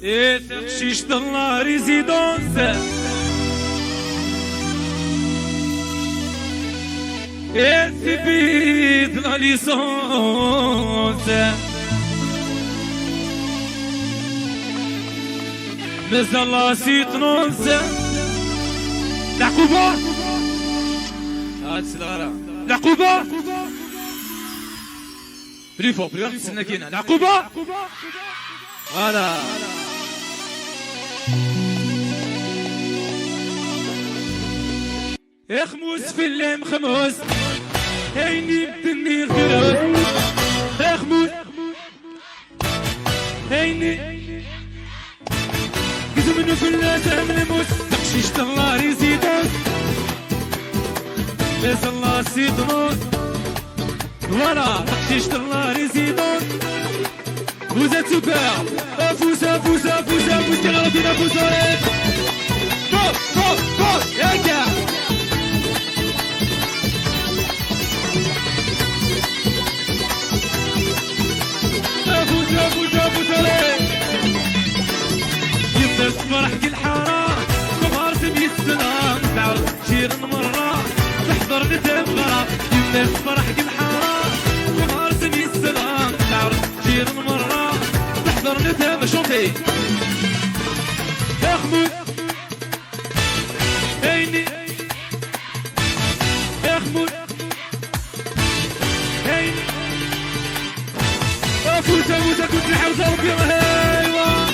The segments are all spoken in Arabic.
Et تخشيش ضل ريزيدونس Et تبيد لا ليسونس مازال لا سيتنونس العقوبة هاد الصغارة العقوبة بلي فوق بلي نستنى كاينة العقوبة فوالا اخموس في الليم خموس هيني بدني الخروس اخموس هيني قزو منو في اللازم نموس تخشيش الله ريزيدوس بس الله سيدنوس فوالا تخشيش الله ريزيدوس Vous êtes super. Pousse, pousse, pousse, pousse, Caroline, pousse, allez. Go, go, go, et gars. Pousse, pousse, pousse, allez. يبدا فرح كل حارة نهار سمي السلام تعرف شير مرة تحضر نتبغى يبدا فرح كل حارة نهار سمي السلام تعرف شير مرة تحضر نتبغى شوطي اخمود هيني اخمود هيني افوت افوت كنت نحاول ربي هايوا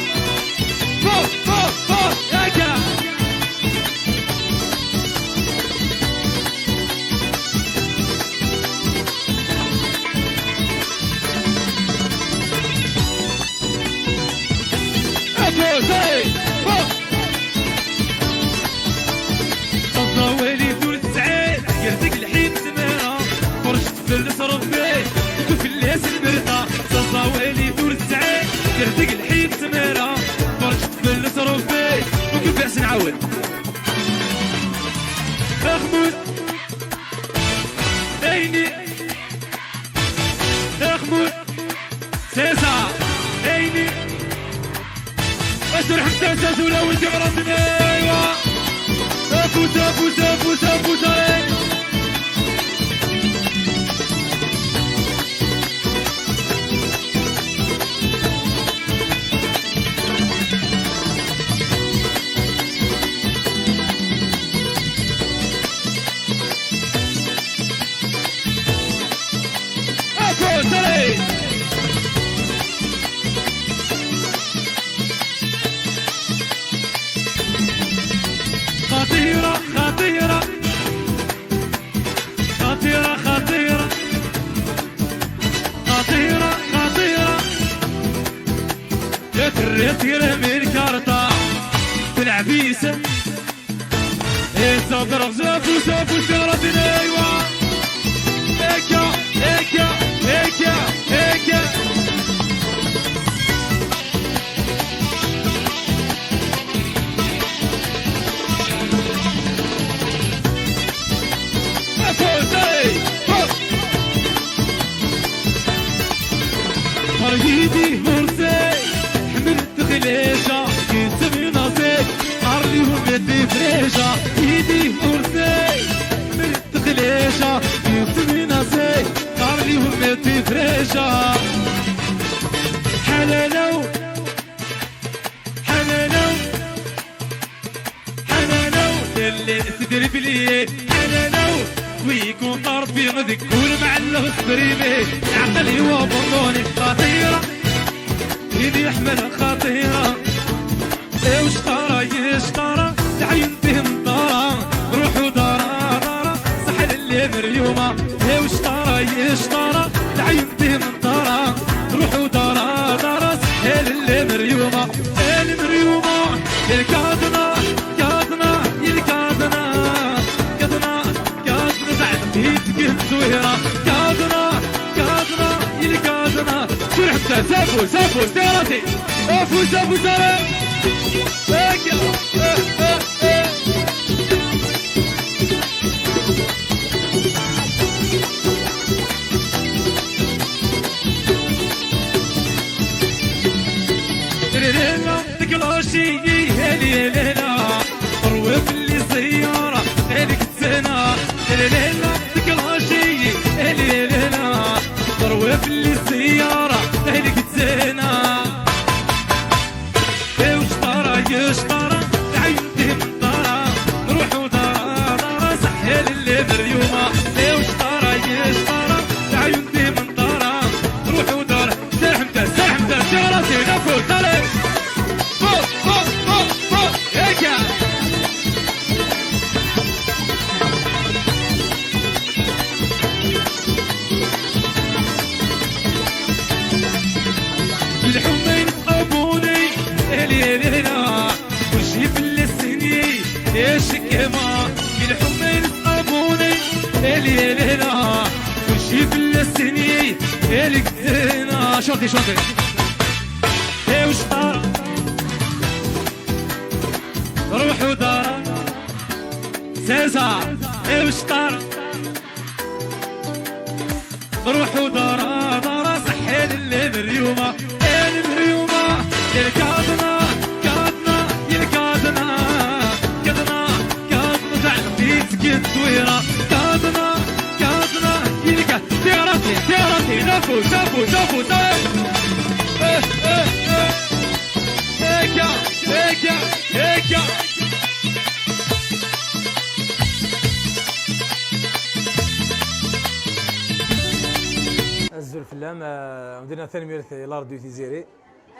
فوق فوق فوق هكا افوت هاي فوق الضوالي دول تسعين قرتك الحين سميرة فرشت في الصرف بيه وفي الليس المرتاح الضوالي دول تسعين قرتك الحين سميرة بالصرف بيه وكيف بأس نعود اخمود ايني اخمود سيسا ايني اشتر حتى ساسولا وانت مرضني ايوا افوت افوت افوت افوت عليك خطيرة خطيرة خطيرة خطيرة خطيرة خطيرة يتر من كارتا بالعبيسة يتصدر زافو زافو سيرتنا ايوا هيكا هيكا هيكا هيكا فرقيدي مرسي حملت خليشة كيسمي نصيك عرليهم يدي فريشة ايدي مرسي حملت خليشة كيسمي نصيك عرليهم يدي فريشة حلالو حلالو حلالو اللي تدري لي حلالو ويكون ضربي مذكور مع الهسبريمي عقلي وبطوني خطيرة ايدي يحمل خطيرة ايه وشطارة يشطارة تعين بهم طارة روحوا دارا دارا سحل اللي مريومة ايه وشطارة يشطارة تعين بهم طارة روحوا دارا دارا سحل اللي مريومة المريومة الكاظنة كاظنة الكاظنة يتقن زويرة كاظنة كاظنة يلي كاظنة شو حتى سافو سافو سيرتي افو سافو سارة هكا تكلاشي هلي ليلا روي في اللي سيارة هلك تسنا ليلا تكلاشي هلي ليلا روي في اللي سيارة هلك تسنا يشطرة عينتي من طارة نروحو دارة سحل اللي بريومة يشطرة عينتي من طارة نروحو دارة سرحمته جارتي نفو طلب فوق فوق فوق فوق هيكا الحمين ابوني ليلة وشي في السني ليش كما الحمين ابوني ليلة وشي في السني لقينا شوطي وش طار روحوا دار سيسار وش طار روحوا دار صحيل اللي بريومه الكادنا تعدي سكت ويرا كادنا يلقى تيراتي نفو شافو هيكا الزول الفلام مدينة ثاني ميرث لار دو تيزيري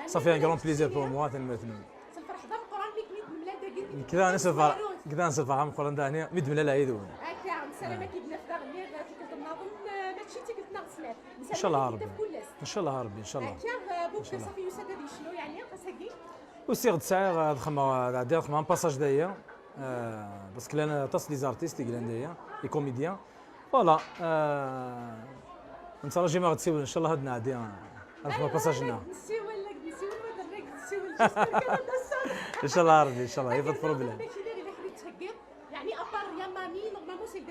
صافي ان كرون بليزير بور موا ثاني ميرث كذا نصف عام قران دانيا مد من العيد سلامة كيدنا في داغنير تيكلت النظم ماشي تيكلت ناقصنا ان شاء الله ربي ان شاء الله ربي ان شاء الله بوك صافي يسدد شنو يعني قصدي وسي غد ساعه دخل دير خدمه باساج دايا باسكو انا تص لي زارتيست كلان دايا لي كوميديان فوالا نتراجي ما غتسيول ان شاء الله هاد نعدي نخدم باساجنا ان شاء الله ربي ان شاء الله يفضل بروبليم يعني ابار يا مامي نورمالمون سي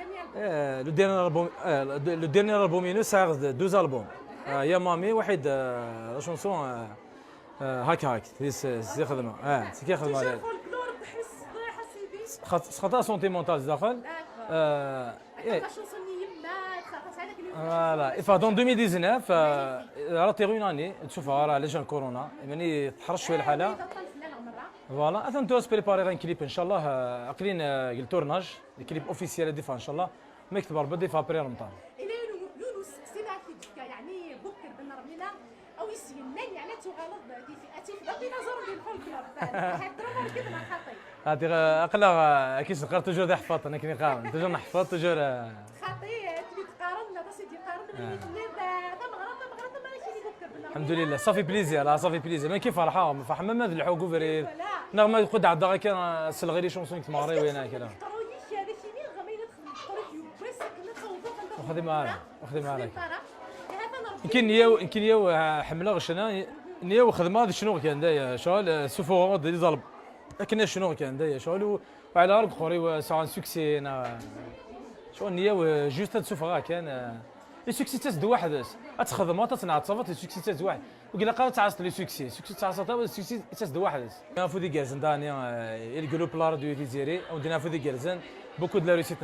لو ديرني البوم ينو ساغ دوز البوم يا مامي واحد لا شونسون هاك سي خدمه سي كي خدمه عليها خاطر سونتيمونتال داخل فوالا فدون 2019 راه تيغ اون اني تشوفها راه لجان كورونا يعني تحرش شويه الحاله فوالا اثنتو بريباري غان كليب ان شاء الله عقلين التورناج الكليب اوفيسيال ديفا ان شاء الله ما يكتب ربي ديفا بري رمضان يونس سيداكي يعني بكر بن رمينا او يسينن يعني تغلط دي فئتي في نظر ديال الفولكلور حتى راه كيما خاطي هادي اقلا كي تقرا توجور دي حفاظ انا كني قارن توجور نحفظ توجور خاطي تبي تقارن لا سيدي قارن الحمد لله صافي بليزير صافي بليزير ما كيف فرحه فرحه ما ذلحو كوفري نغمه يقود عدا كان سلغيري شونسون تماري وين كذا وخذي معاك يمكن يو حمله غشنا نيو خدمه شنو كان دايا شغل سوفو دي ظلب لكن شنو كان دايا شغل وعلى رب خوري سان سوكسي شغل نيو جوست تسوفو كان لي سوكسي تاس واحد تخدم تصنع تصافط لي سوكسي تاس واحد وقيلا قال تعصت لي سوكسي تعصت لي سوكسي تاس واحد فودي جالزن دانيا يلقلو بلار دو تيزيري او دينا فودي جالزن بوكو دو لا ريسيت